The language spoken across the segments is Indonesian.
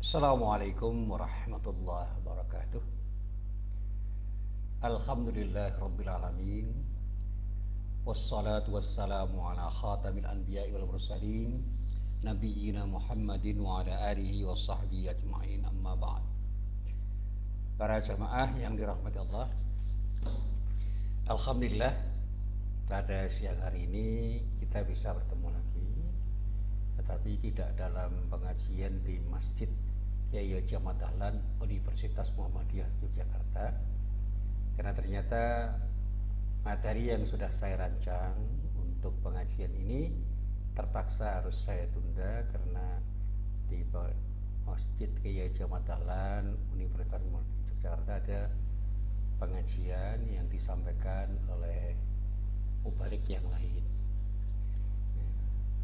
Assalamualaikum warahmatullahi wabarakatuh. Alhamdulillah rabbil alamin. Wassalatu wassalamu ala khatamil anbiya'i wal mursalin nabiyyina Muhammadin wa ala alihi wa sahbihi ajma'in, amma ba'd. Para jamaah yang dirahmati Allah, alhamdulillah pada siang hari ini kita bisa bertemu lagi, tetapi tidak dalam pengajian di Masjid Kyai Haji Ahmad Dahlan Universitas Muhammadiyah Yogyakarta, karena ternyata materi yang sudah saya rancang untuk pengajian ini terpaksa harus saya tunda karena di Masjid Kyai Haji Ahmad Dahlan Universitas Muhammadiyah Yogyakarta ada pengajian yang disampaikan oleh mubalik yang lain.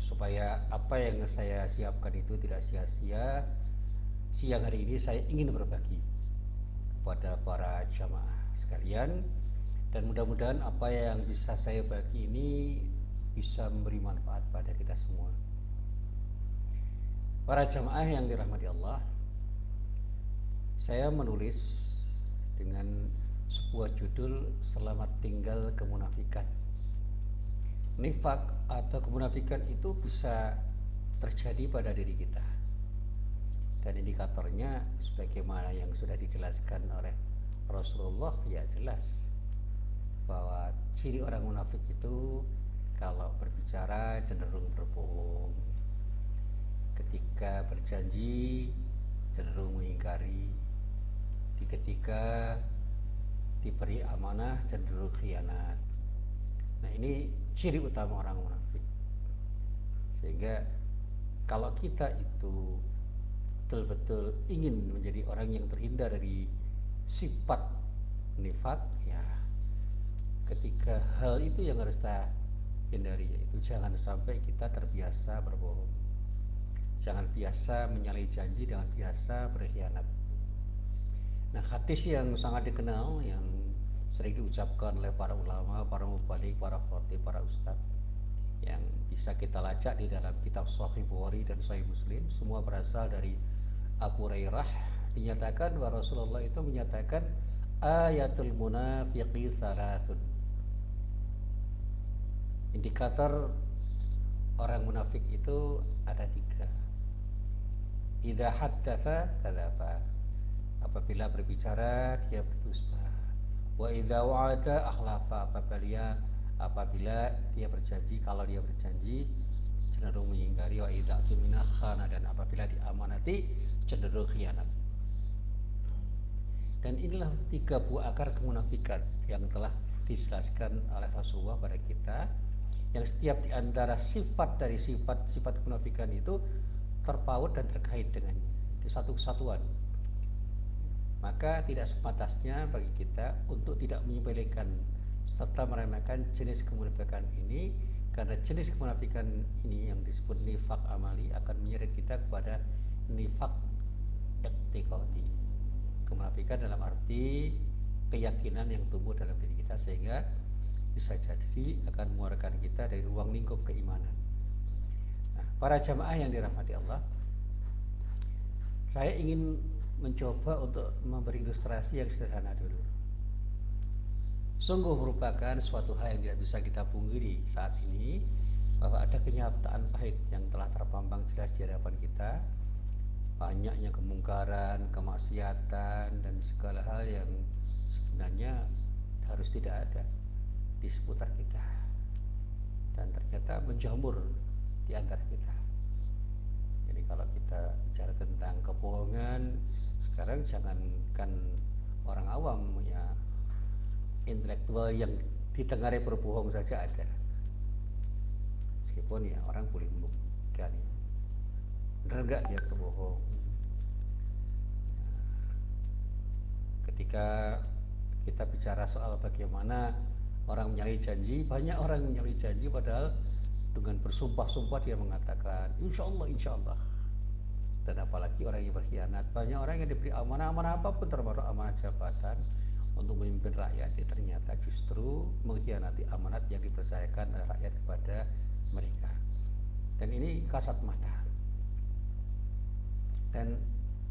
Supaya apa yang saya siapkan itu tidak sia-sia, siang hari ini saya ingin berbagi kepada para jamaah sekalian, dan mudah-mudahan apa yang bisa saya bagi ini bisa memberi manfaat pada kita semua. Para jamaah yang dirahmati Allah, saya menulis dengan sebuah judul Selamat Tinggal Kemunafikan. Nifak atau kemunafikan itu bisa terjadi pada diri kita, dan indikatornya sebagaimana yang sudah dijelaskan oleh Rasulullah, ya jelas bahwa ciri orang munafik itu kalau berbicara cenderung berbohong, ketika berjanji cenderung mengingkari, ketika diberi amanah cenderung khianat. Nah, ini ciri utama orang munafik. Sehingga kalau kita itu betul-betul ingin menjadi orang yang terhindar dari sifat nifak, ya ketika hal itu yang harus kita hindari, yaitu jangan sampai kita terbiasa berbohong, jangan biasa menyalahi janji, jangan biasa berkhianat. Nah, hadis yang sangat dikenal yang sering diucapkan oleh para ulama, para mubalik, para khatib, para ustadz, yang bisa kita lacak di dalam kitab Sahih Bukhari dan Sahih Muslim, semua berasal dari Abu Hurairah. Dinyatakan bahwa Rasulullah itu menyatakan ayatul munafiqi thalathun. Indikator orang munafik itu ada 3. Idza haddatsa kadzaba. Apabila berbicara dia berdusta. Wa idza wa'ada akhlafa. Apabila dia berjanji, kalau dia berjanji cenderung mengingkari. Wa idza tumina khana. Dan apabila diamanati cenderung khianat. Dan inilah 3 buah akar kemunafikan yang telah dijelaskan oleh Rasulullah pada kita, yang setiap di antara sifat dari sifat kemunafikan itu terpaut dan terkait dengan itu satu kesatuan. Maka tidak sepantasnya bagi kita untuk tidak menyepelekan serta meremehkan jenis kemunafikan ini, karena jenis kemunafikan ini yang disebut nifak amali akan menyeret kita kepada nifak i'tiqadi. Kemunafikan dalam arti keyakinan yang tumbuh dalam diri kita, sehingga bisa jadi akan mengeluarkan kita dari ruang lingkup keimanan. Nah, para jamaah yang dirahmati Allah, saya ingin mencoba untuk memberi ilustrasi yang sederhana dulu. Sungguh merupakan suatu hal yang tidak bisa kita pungkiri saat ini, bahwa ada kenyataan pahit yang telah terpampang jelas di hadapan kita. Banyaknya kemungkaran, kemaksiatan, dan segala hal yang sebenarnya harus tidak ada di seputar kita, dan ternyata menjamur di antara kita. Jadi kalau kita bicara tentang kebohongan, sekarang jangankan orang awam, ya intelektual yang ditengari berbohong saja ada. Meskipun ya orang boleh membuktikan, ya, benar enggak dia berbohong. Ketika kita bicara soal bagaimana orang menyalahi janji, banyak orang menyalahi janji padahal dengan bersumpah-sumpah dia mengatakan insya Allah. Dan apalagi orang yang berkhianat. Banyak orang yang diberi amanah apapun, termasuk amanah jabatan untuk memimpin rakyat, ternyata justru mengkhianati amanat yang dipercayakan oleh rakyat kepada mereka. Dan ini kasat mata. Dan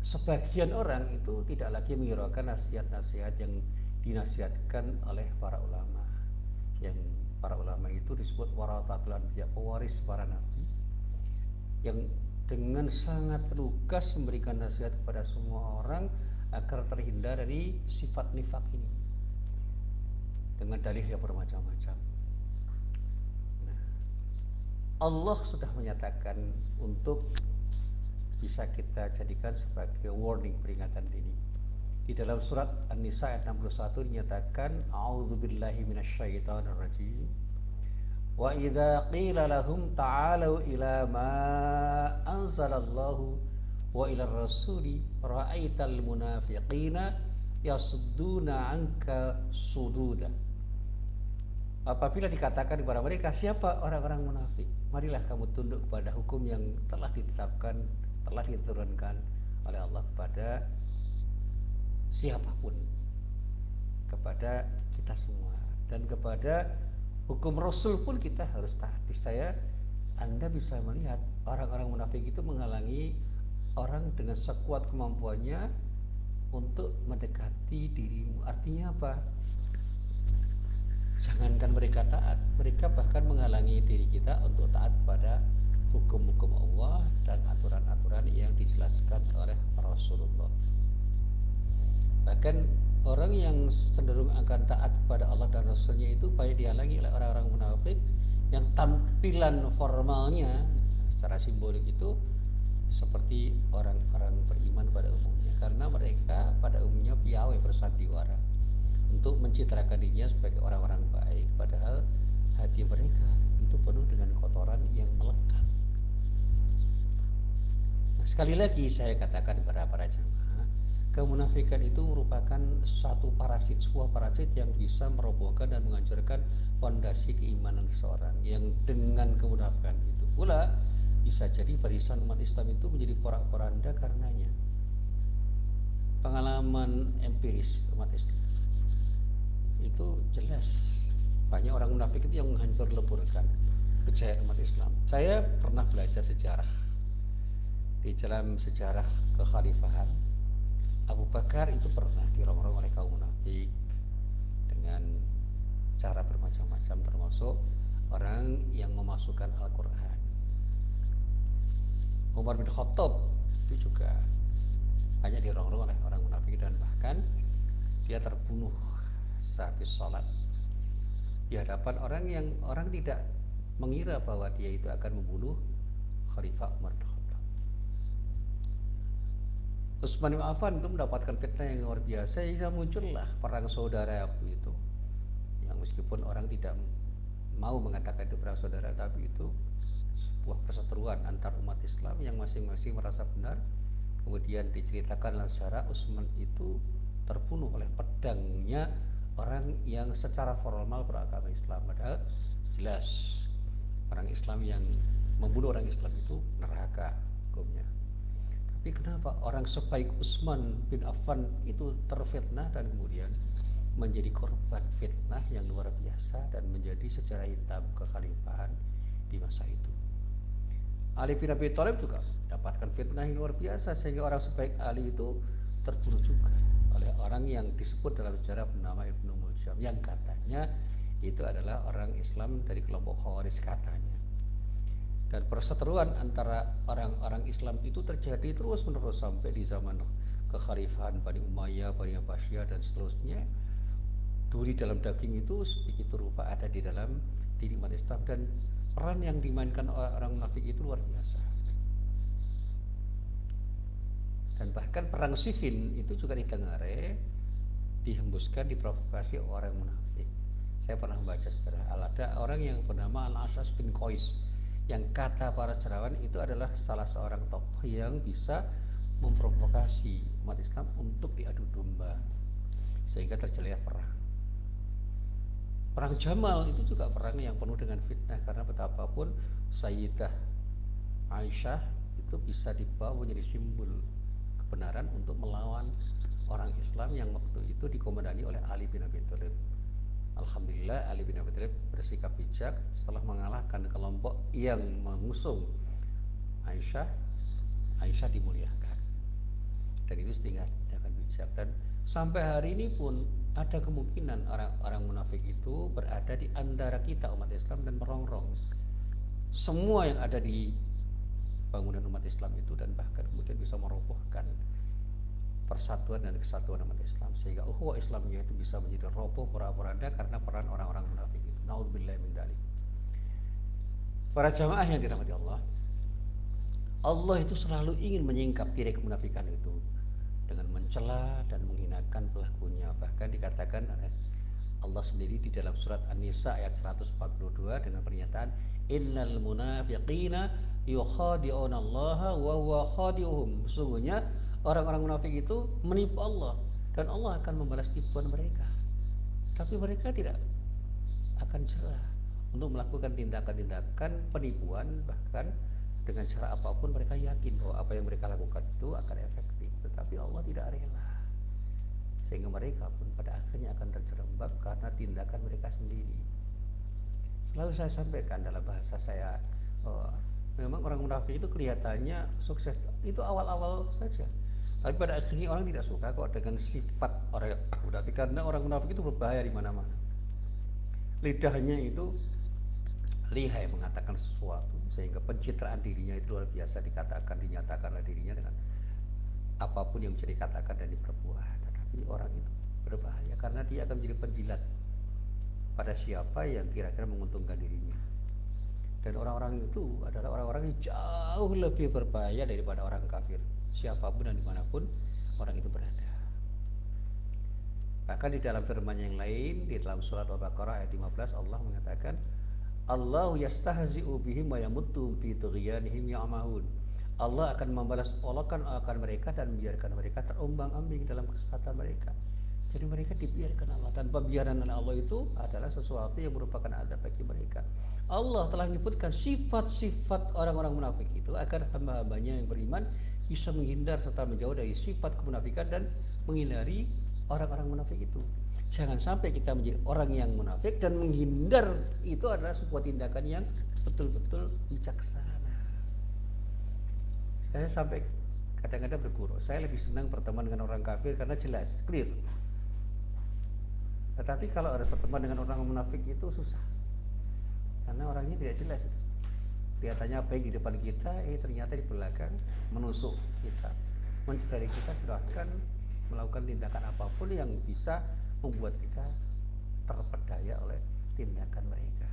sebagian orang itu tidak lagi menghiraukan nasihat-nasihat yang dinasihatkan oleh para ulama. Yang para ulama itu disebut warasatul anbiya, pewaris para nabi, yang dengan sangat lugas memberikan nasihat kepada semua orang agar terhindar dari sifat nifak ini dengan dalih yang bermacam-macam. Nah, Allah sudah menyatakan untuk bisa kita jadikan sebagai warning, peringatan dini. Di dalam surat An-Nisa ayat 61 dinyatakan a'udzubillahi minasyaitonirrajim wa idza qila lahum ta'alu ila ma anzalallahu wa ila rasuli ra'aital munafiqina yasudduna anka sududa. Apabila dikatakan kepada mereka, siapa orang-orang munafik, marilah kamu tunduk kepada hukum yang telah ditetapkan, telah diturunkan oleh Allah kepada siapapun, kepada kita semua, dan kepada hukum Rasul pun kita harus taat. Anda bisa melihat orang-orang munafik itu menghalangi orang dengan sekuat kemampuannya untuk mendekati dirimu. Artinya apa? Jangankan mereka taat, mereka bahkan menghalangi diri kita untuk taat pada hukum-hukum Allah dan aturan-aturan yang dijelaskan oleh Rasulullah. Bahkan orang yang cenderung akan taat kepada Allah dan Rasulnya itu banyak dihalangi oleh orang-orang munafik yang tampilan formalnya secara simbolik itu seperti orang-orang beriman pada umumnya, karena mereka pada umumnya piawai bersandiwara untuk mencitrakan dirinya sebagai orang-orang baik, padahal hati mereka itu penuh dengan kotoran yang melekat. Nah, sekali lagi saya katakan kepada para jemaah, kemunafikan itu merupakan satu parasit, sebuah parasit yang bisa merobohkan dan menghancurkan fondasi keimanan seseorang. Yang dengan kemunafikan itu pula bisa jadi barisan umat Islam itu menjadi porak-poranda karenanya. Pengalaman empiris umat Islam itu jelas banyak orang munafik itu yang menghancur leburkan kejayaan umat Islam. Saya pernah belajar sejarah. Di dalam sejarah kekhalifahan, Abu Bakar itu pernah dirongrong oleh kaum munafik dengan cara bermacam-macam, termasuk orang yang memasukkan Al-Quran. Umar bin Khattab itu juga banyak dirongrong oleh orang munafik, dan bahkan dia terbunuh sehabis sholat di hadapan orang yang orang tidak mengira bahwa dia itu akan membunuh Khalifah Umar bin Khattab. Utsman bin Affan itu mendapatkan fitnah yang luar biasa, sehingga muncullah perang saudara waktu itu, yang meskipun orang tidak mau mengatakan itu perang saudara, tapi itu sebuah perseteruan antar umat Islam yang masing-masing merasa benar. Kemudian diceritakan dalam sejarah Utsman itu terbunuh oleh pedangnya orang yang secara formal beragama Islam, padahal jelas orang Islam yang membunuh orang Islam itu neraka hukumnya. Tapi kenapa orang sebaik Utsman bin Affan itu terfitnah dan kemudian menjadi korban fitnah yang luar biasa dan menjadi sejarah hitam kekhalifahan di masa itu? Ali bin Abi Thalib juga mendapatkan fitnah yang luar biasa, sehingga orang sebaik Ali itu terbunuh juga oleh orang yang disebut dalam sejarah bernama Ibnu Muljam, yang katanya itu adalah orang Islam dari kelompok Khawarij katanya. Dan perseteruan antara orang-orang Islam itu terjadi terus-menerus sampai di zaman kekhalifahan Bani Umayyah, Bani Abbasiyah dan seterusnya. Duri dalam daging itu sedikit rupa ada di dalam diri umat Islam, dan peran yang dimainkan oleh orang munafik itu luar biasa. Dan bahkan perang Siffin itu juga ditengare, dihembuskan, diprovokasi orang munafik. Saya pernah membaca sejarah, ada orang yang bernama Al-Ash'as bin Qais, yang kata para sejarawan itu adalah salah seorang tokoh yang bisa memprovokasi umat Islam untuk diadu domba, sehingga terjadilah perang. Perang Jamal itu juga perang yang penuh dengan fitnah, karena betapapun Sayyidah Aisyah itu bisa dibawa menjadi simbol kebenaran untuk melawan orang Islam yang waktu itu dikomandani oleh Ali bin Abi Thalib. Alhamdulillah Ali bin Abi Thalib bersikap bijak setelah mengalahkan kelompok yang mengusung Aisyah. Aisyah dimuliakan. dan itu tindakan bijak. Dan sampai hari ini pun ada kemungkinan orang-orang munafik itu berada di antara kita umat Islam dan merongrong semua yang ada di bangunan umat Islam itu, dan bahkan kemudian bisa merobohkan persatuan dan kesatuan umat Islam, sehingga ukhuwah Islamnya itu bisa menjadi roboh pora-poranda karena peran orang-orang munafik itu. Naudzubillah min dzalik. Para jamaah yang dirahmati Allah, Allah itu selalu ingin menyingkap tirai kemunafikan itu dengan mencela dan menghinakan pelakunya. Bahkan dikatakan oleh Allah sendiri di dalam surat An-Nisa ayat 142 dengan pernyataan innal munafiqina yukhadi'una Allah wa huwa khadi'uhum. Sesungguhnya orang-orang munafik itu menipu Allah dan Allah akan membalas tipuan mereka. Tapi mereka tidak akan cerah untuk melakukan tindakan-tindakan penipuan, bahkan dengan cara apapun mereka yakin bahwa apa yang mereka lakukan itu akan efektif. Tetapi Allah tidak rela, sehingga mereka pun pada akhirnya akan terjerembab karena tindakan mereka sendiri. Selalu saya sampaikan dalam bahasa saya, memang orang munafik itu kelihatannya sukses itu awal-awal saja, tapi pada akhirnya orang tidak suka kok dengan sifat orang munafik, karena orang munafik itu berbahaya di mana-mana. Lidahnya itu lihai mengatakan sesuatu, sehingga pencitraan dirinya itu luar biasa, dinyatakan oleh dirinya dengan apapun yang bisa dikatakan dan diperbuat. Tetapi orang itu berbahaya karena dia akan menjadi penjilat pada siapa yang kira-kira menguntungkan dirinya. Dan orang-orang itu adalah orang-orang yang jauh lebih berbahaya daripada orang kafir, siapapun dan dimanapun orang itu berada. Bahkan di dalam firman yang lain, di dalam surat Al-Baqarah ayat 15, Allah mengatakan Allahu yastahzi'u bihim wa yamuddu fi tughyanihim ya'mahun. Allah akan membalas olakan mereka dan membiarkan mereka terombang-ambing dalam kesesatan mereka. Jadi mereka dibiarkan Allah, dan pembiaran oleh Allah itu adalah sesuatu yang merupakan azab bagi mereka. Allah telah menyebutkan sifat-sifat orang-orang munafik itu agar hamba-hambanya yang beriman bisa menghindar serta menjauh dari sifat kemunafikan dan menghindari orang-orang munafik itu. Jangan sampai kita menjadi orang yang munafik, dan menghindar itu adalah sebuah tindakan yang betul-betul bijaksana. Saya sampai kadang-kadang berguru, saya lebih senang berteman dengan orang kafir karena jelas, clear. Tetapi kalau ada berteman dengan orang munafik itu susah, karena orangnya tidak jelas itu. Kelihatannya apa yang di depan kita, ternyata di belakang menusuk kita, mencederai kita, bahkan melakukan tindakan apapun yang bisa membuat kita terpedaya oleh tindakan mereka.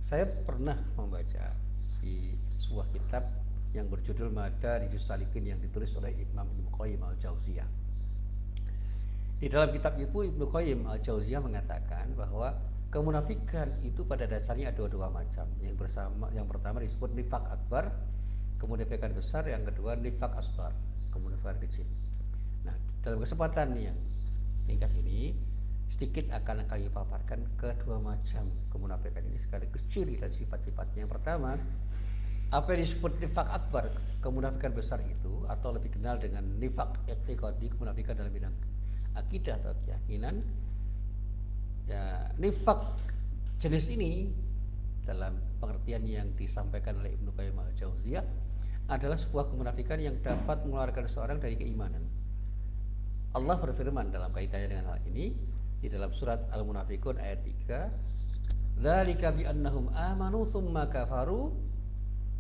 Saya pernah membaca di sebuah kitab yang berjudul Madarijus Salikin yang ditulis oleh Imam Ibnu Qayyim Al-Jauziyah. Di dalam kitab itu Ibnu Qayyim Al-Jauziyah mengatakan bahwa kemunafikan itu pada dasarnya ada dua macam. Yang pertama disebut nifak akbar, kemunafikan besar. Yang kedua nifak asghar, kemunafikan kecil. Nah, dalam kesempatan yang ringkas ini sedikit akan kami paparkan kedua macam kemunafikan ini sekaligus ciri dan sifat-sifatnya. Yang pertama, apa yang disebut nifak akbar, kemunafikan besar itu, atau lebih dikenal dengan nifak i'tiqadi, kemunafikan dalam bidang akidah atau keyakinan. Ya, nifak jenis ini dalam pengertian yang disampaikan oleh Ibnu Qayyim Al-Jauziyah adalah sebuah kemunafikan yang dapat mengeluarkan seorang dari keimanan. Allah berfirman dalam kaitannya dengan hal ini di dalam surat Al-Munafiqun ayat 3, "Dzalika bi annahum amanu tsumma kafaru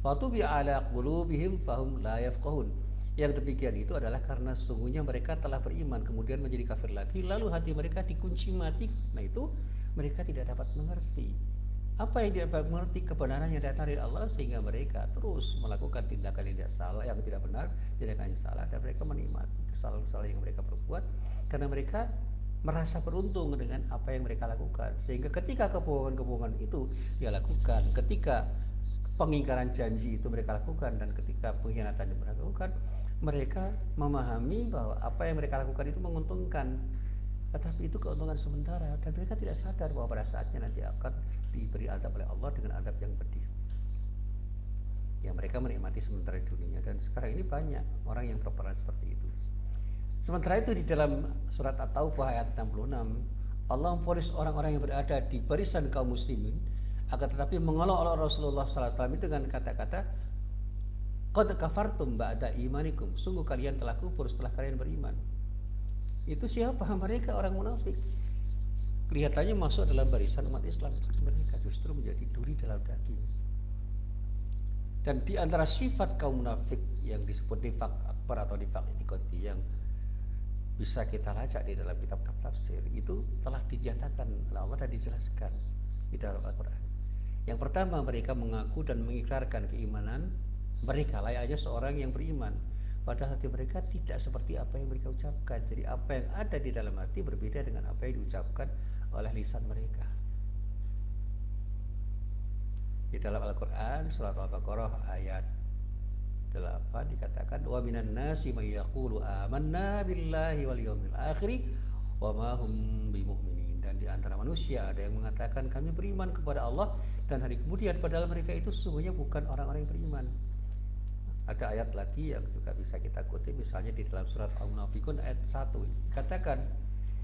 fatubi'a ala qulubihim fahum la yafqahun." Yang demikian itu adalah karena sesungguhnya mereka telah beriman kemudian menjadi kafir lagi, lalu hati mereka dikunci mati. Nah, itu mereka tidak dapat mengerti apa yang tidak mengerti kebenaran yang datang dari Allah, sehingga mereka terus melakukan tindakan yang tidak salah, yang tidak benar, tindakan yang salah, dan mereka menikmati kesalahan-kesalahan yang mereka perbuat karena mereka merasa beruntung dengan apa yang mereka lakukan. Sehingga ketika kebohongan-kebohongan itu dia lakukan, ketika pengingkaran janji itu mereka lakukan, dan ketika pengkhianatan itu mereka lakukan, mereka memahami bahwa apa yang mereka lakukan itu menguntungkan, tetapi itu keuntungan sementara, dan mereka tidak sadar bahwa pada saatnya nanti akan diberi azab oleh Allah dengan azab yang pedih yang mereka menikmati sementara di dunia. Dan sekarang ini banyak orang yang berperan seperti itu. Sementara itu di dalam surat At-Taubah ayat 66, Allah memvonis orang-orang yang berada di barisan kaum muslimin akan tetapi mengolok-olok Rasulullah SAW itu dengan kata-kata Qad kafartum ba'da imanikum. Sungguh kalian telah kufur setelah kalian beriman. Itu siapa? Mereka orang munafik. Kelihatannya masuk dalam barisan umat Islam, mereka justru menjadi duri dalam daging. Dan di antara sifat kaum munafik yang disebut nifaq akbar atau nifaq i'tiqadi yang bisa kita lacak di dalam kitab-kitab tafsir, itu telah dinyatakan oleh Allah dan dijelaskan di dalam Al-Quran. Yang pertama, mereka mengaku dan mengikrarkan keimanan mereka layaknya seorang yang beriman, padahal hati mereka tidak seperti apa yang mereka ucapkan. Jadi apa yang ada di dalam hati berbeda dengan apa yang diucapkan oleh lisan mereka. Di dalam Al-Quran surat Al-Baqarah ayat 8 dikatakan wa minan nasi may yaqulu amanna billahi wal yawmil akhir wa ma hum bimu'minin. Dan di antara manusia ada yang mengatakan kami beriman kepada Allah dan hari kemudian, padahal mereka itu sesungguhnya bukan orang-orang yang beriman. Ada ayat lagi yang juga bisa kita kutip, misalnya di dalam surat Al-Munafiqun ayat 1 dikatakan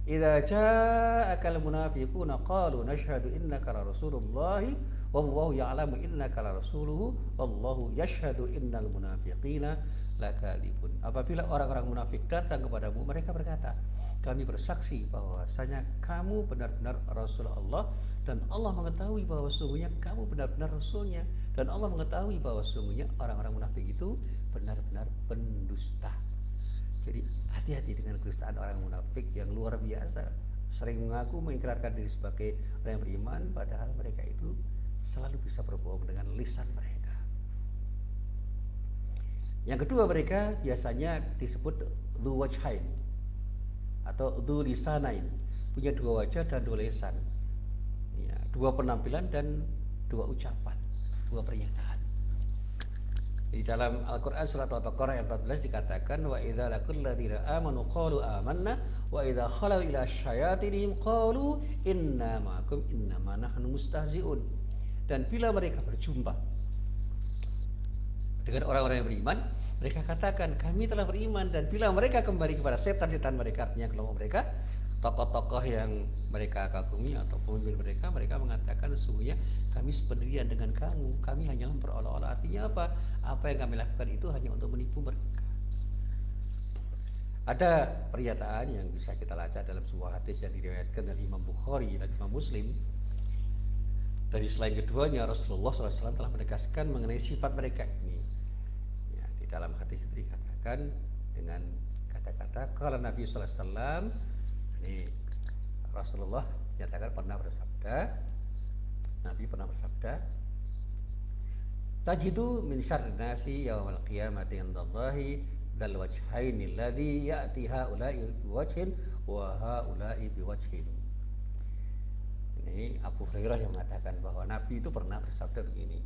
idza ja'akal munafiquna qalu nashhadu innaka la rasulullah wallahu ya'lamu innaka la rasuluhu wallahu yashhadu innal munafiqina lakadzibun. Apabila orang-orang munafik datang kepadamu, mereka berkata, kami bersaksi bahwasanya kamu benar-benar Rasul Allah, dan Allah mengetahui bahwa sesungguhnya kamu benar-benar Rasulnya, dan Allah mengetahui bahwa sesungguhnya orang-orang munafik itu benar-benar pendusta. Jadi hati-hati dengan kedustaan orang munafik yang luar biasa, sering mengaku mengikrarkan diri sebagai orang yang beriman, padahal mereka itu selalu bisa berbohong dengan lisan mereka. Yang kedua, mereka biasanya disebut dzu wajhain atau dzu lisanain, punya dua wajah dan dua lisan, ya, dua penampilan dan dua ucapan, dua pernyataan. Di dalam Al-Quran surat Al-Baqarah ayat 14 dikatakan wa idza laqul ladzina amanu qalu amanna wa idza khalau ila syayatinihim qalu inna ma'akum innama nahnu mustahzi'un. Dan bila mereka berjumpa dengan orang-orang yang beriman, mereka katakan kami telah beriman, dan bila mereka kembali kepada setan-setan mereka, artinya kelompok mereka, tokoh-tokoh yang mereka kagumi atau pemimpin mereka, mereka mengatakan sesungguhnya kami sependirian dengan kamu, kami hanya memperolok-olok. Artinya apa? Apa yang kami lakukan itu hanya untuk menipu mereka. Ada pernyataan yang bisa kita baca dalam sebuah hadis yang diriwayatkan dari Imam Bukhari dan Imam Muslim. Dari selain keduanya, Rasulullah SAW telah menegaskan mengenai sifat mereka ini. Ya, di dalam hadis itu dikatakan dengan kata-kata kalau Nabi SAW, ini Rasulullah nyatakan pernah bersabda, Nabi pernah bersabda, tajidu min syarri nasi yaumal qiyamati indallahi dal wajhaini alladhi ya'ti haula'i biwajhin wa haula'i biwajhin. Ini Abu Hurairah yang mengatakan bahwa Nabi itu pernah bersabda begini,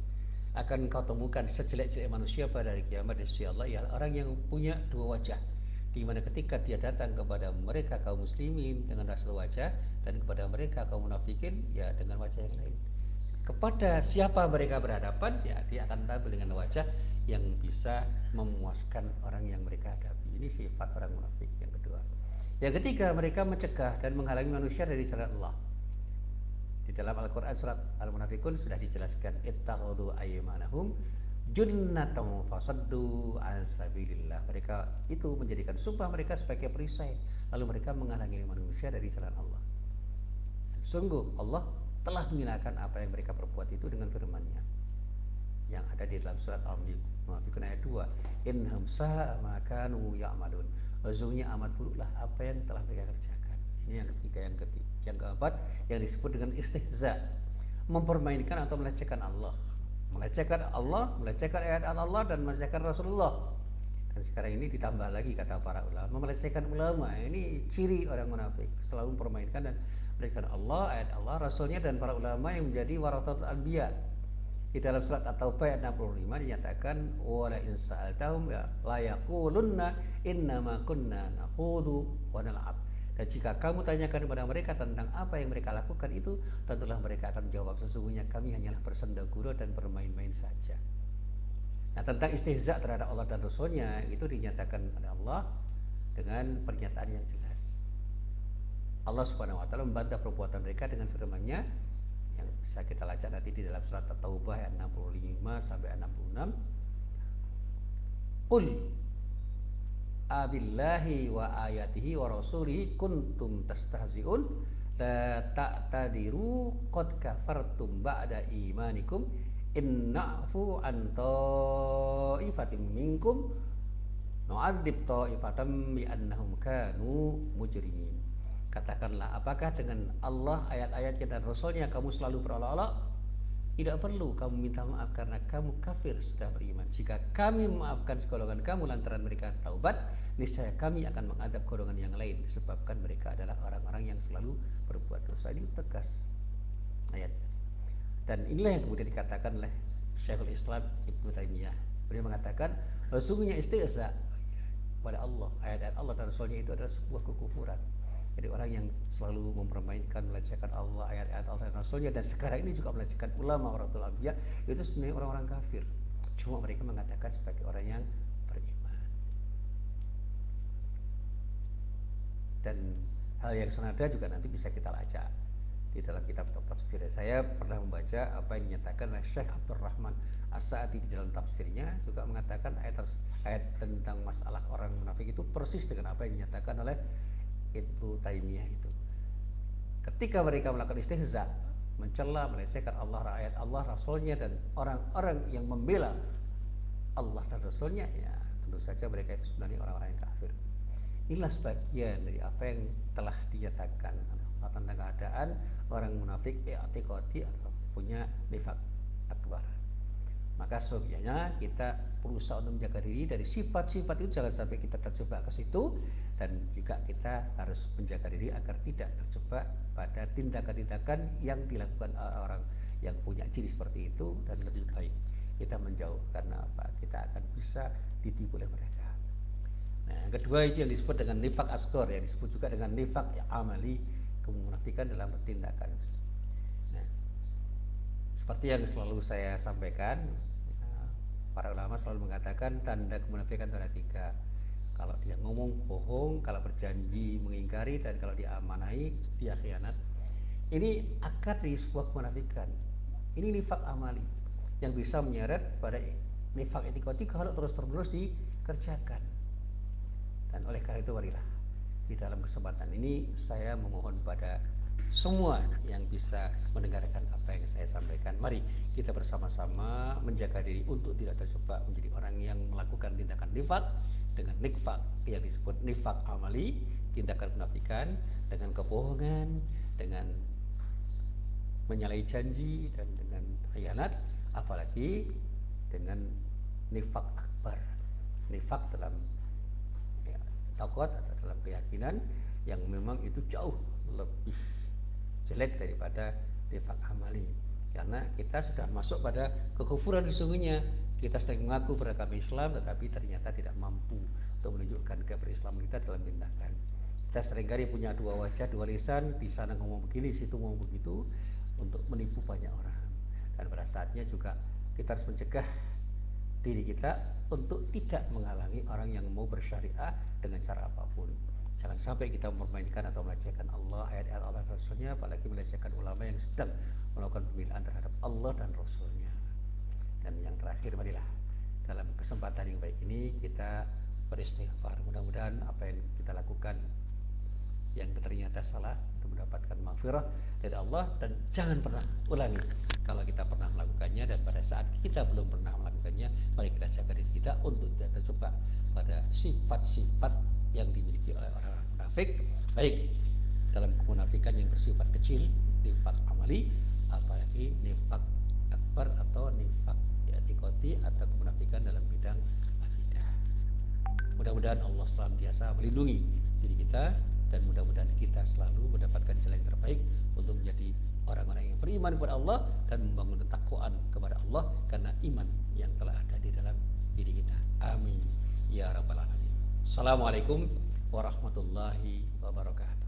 akan kau temukan sejelek-jelek manusia pada hari kiamat di sisi Allah ya orang yang punya dua wajah, di mana ketika dia datang kepada mereka kaum muslimin dengan satu wajah, dan kepada mereka kaum munafikin ya dengan wajah yang lain. Kepada siapa mereka berhadapan, ya dia akan tampil dengan wajah yang bisa memuaskan orang yang mereka hadapi. Ini sifat orang munafik yang kedua. Yang ketiga, mereka mencegah dan menghalangi manusia dari jalan Allah. Di dalam Al-Quran surat Al-Munafiqun sudah dijelaskan ittakhadhu aymanahum junnatan fasaddu an sabilillah. Mereka itu menjadikan sumpah mereka sebagai perisai, lalu mereka menghalangi manusia dari jalan Allah. Sungguh Allah telah menghinakan apa yang mereka perbuat itu dengan firman-Nya yang ada di dalam surat Al-Munafiqun ayat 2, innahum sa'a ma kanu ya'malun. Sesungguhnya amat buruklah apa yang telah mereka kerjakan. Ini yang ketiga. Yang keempat yang disebut dengan istihza, mempermainkan atau melecehkan Allah, melecehkan ayat Allah dan melecehkan Rasulullah. Dan sekarang ini ditambah lagi kata para ulama, melecehkan ulama. Ini ciri orang munafik, selalu mempermainkan dan melecehkan Allah, ayat Allah, Rasulnya dan para ulama yang menjadi warathatul anbiya. Di dalam surat At-Taubah ayat 65 dinyatakan wala in sa'altahum la yaqulunna innama kunna nakhudu wa nal'ab. Dan jika kamu tanyakan kepada mereka tentang apa yang mereka lakukan itu, tentulah mereka akan menjawab sesungguhnya kami hanyalah bersenda gurau dan bermain-main saja. Nah, tentang istihza terhadap Allah dan Rasulnya itu dinyatakan oleh Allah dengan pernyataan yang jelas. Allah Subhanahu wa taala membantah perbuatan mereka dengan firman-Nya yang bisa kita baca nanti di dalam surat At-Taubah ayat 65 sampai 66. Qul abillahi wa ayatihi wa rasulihi kuntum tastahzi'un la ta'tadiru qad kafartum ba'da imanikum in na'fu an ta'ifatin minkum nu'adzib ta'ifatan bi annahum kanu mujrimin. Katakanlah, apakah dengan Allah, ayat-ayatnya dan Rasulnya kamu selalu berolok-olok? Tidak perlu kamu minta maaf karena kamu kafir sudah beriman. Jika kami memaafkan segolongan kamu lantaran mereka taubat, niscaya kami akan mengadab golongan yang lain disebabkan mereka adalah orang-orang yang selalu berbuat dosa. Ini tegas ayat. Dan inilah yang kemudian dikatakan oleh Syekhul Islam Ibnu Taimiyah. Beliau mengatakan, sesungguhnya istihza pada Allah, ayat-ayat Allah dan Rasulnya itu adalah sebuah kekufuran. Jadi orang yang selalu mempermainkan, melecehkan Allah, ayat-ayat Allah dan Rasulnya, dan sekarang ini juga melecehkan ulama waratul anbiya, itu sebenarnya orang-orang kafir. Cuma mereka mengatakan sebagai orang yang beriman. Dan hal yang senada juga nanti bisa kita baca di dalam kitab tafsir. Saya pernah membaca apa yang dinyatakan oleh Syekh Abdurrahman As-Sa'di di dalam tafsirnya, juga mengatakan ayat tentang masalah orang munafik itu persis dengan apa yang dinyatakan oleh Ibnu Taimiyah itu. Ketika mereka melakukan istihza, mencela, melecehkan Allah, ayat Allah, Rasulnya, dan orang-orang yang membela Allah dan Rasulnya, ya tentu saja mereka itu sebenarnya orang-orang yang kafir. Inilah sebagian dari apa yang telah dinyatakan tentang keadaan orang munafik i'tiqadi atau punya nifaq akbar. Maka sebenarnya kita berusaha untuk menjaga diri dari sifat-sifat itu, jangan sampai kita terjebak ke situ, dan juga kita harus menjaga diri agar tidak terjebak pada tindakan-tindakan yang dilakukan orang yang punya ciri seperti itu, dan lebih baik kita menjauh karena apa? Kita akan bisa ditipu oleh mereka. Nah, yang kedua itu yang disebut dengan nifaq asghar, yang disebut juga dengan nifaq amali, kemunafikan dalam pertindakan. Nah, seperti yang selalu saya sampaikan, para ulama selalu mengatakan tanda kemunafikan ada 3. Kalau dia ngomong bohong, kalau berjanji mengingkari, dan kalau dia amanahi dia khianat. Ini akar dari sebuah kemunafikan. Ini nifaq amali yang bisa menyeret pada nifaq i'tiqadi kalau terus-menerus dikerjakan. Dan oleh karena itu marilah di dalam kesempatan ini saya memohon pada semua yang bisa mendengarkan apa yang saya sampaikan, mari kita bersama-sama menjaga diri untuk tidak terjebak menjadi orang yang melakukan tindakan nifaq dengan nifaq yang disebut nifaq amali, tindakan munafikan dengan kebohongan, dengan menyalahi janji, dan dengan khianat, apalagi dengan nifaq akbar, nifaq dalam takut atau dalam keyakinan yang memang itu jauh lebih jelek daripada nifaq amali, karena kita sudah masuk pada kekufuran. Sesungguhnya kita sering mengaku beragama Islam tetapi ternyata tidak mampu untuk menunjukkan keberislaman kita dalam tindakan. Kita seringkali punya 2 wajah, 2 lisan, di sana ngomong begini, di situ ngomong begitu, untuk menipu banyak orang. Dan pada saatnya juga kita harus mencegah diri kita untuk tidak menghalangi orang yang mau bersyariah dengan cara apapun. Jangan sampai kita mempermainkan atau melecehkan Allah, ayat-ayat Allah dan Rasulnya, apalagi melecehkan ulama yang sedang melakukan pembelaan terhadap Allah dan Rasulnya. Dan yang terakhir, marilah dalam kesempatan yang baik ini kita beristighfar. Mudah-mudahan apa yang kita lakukan yang ternyata salah untuk mendapatkan maghfirah dari Allah, dan jangan pernah ulangi kalau kita pernah melakukannya. Dan pada saat kita belum pernah melakukannya, mari kita jaga diri kita untuk tidak terjebak pada sifat-sifat yang dimiliki oleh orang munafik, baik dalam kemunafikan yang bersifat kecil, nifaq amali, apalagi nifaq akbar atau nifaq i'tiqadi atau kemunafikan dalam bidang akidah. Mudah-mudahan Allah senantiasa melindungi diri kita, dan mudah-mudahan kita selalu mendapatkan jalan yang terbaik untuk menjadi orang-orang yang beriman kepada Allah dan membangun ketakwaan kepada Allah karena iman yang telah ada di dalam diri kita. Amin ya rabbal alamin. Assalamualaikum warahmatullahi wabarakatuh.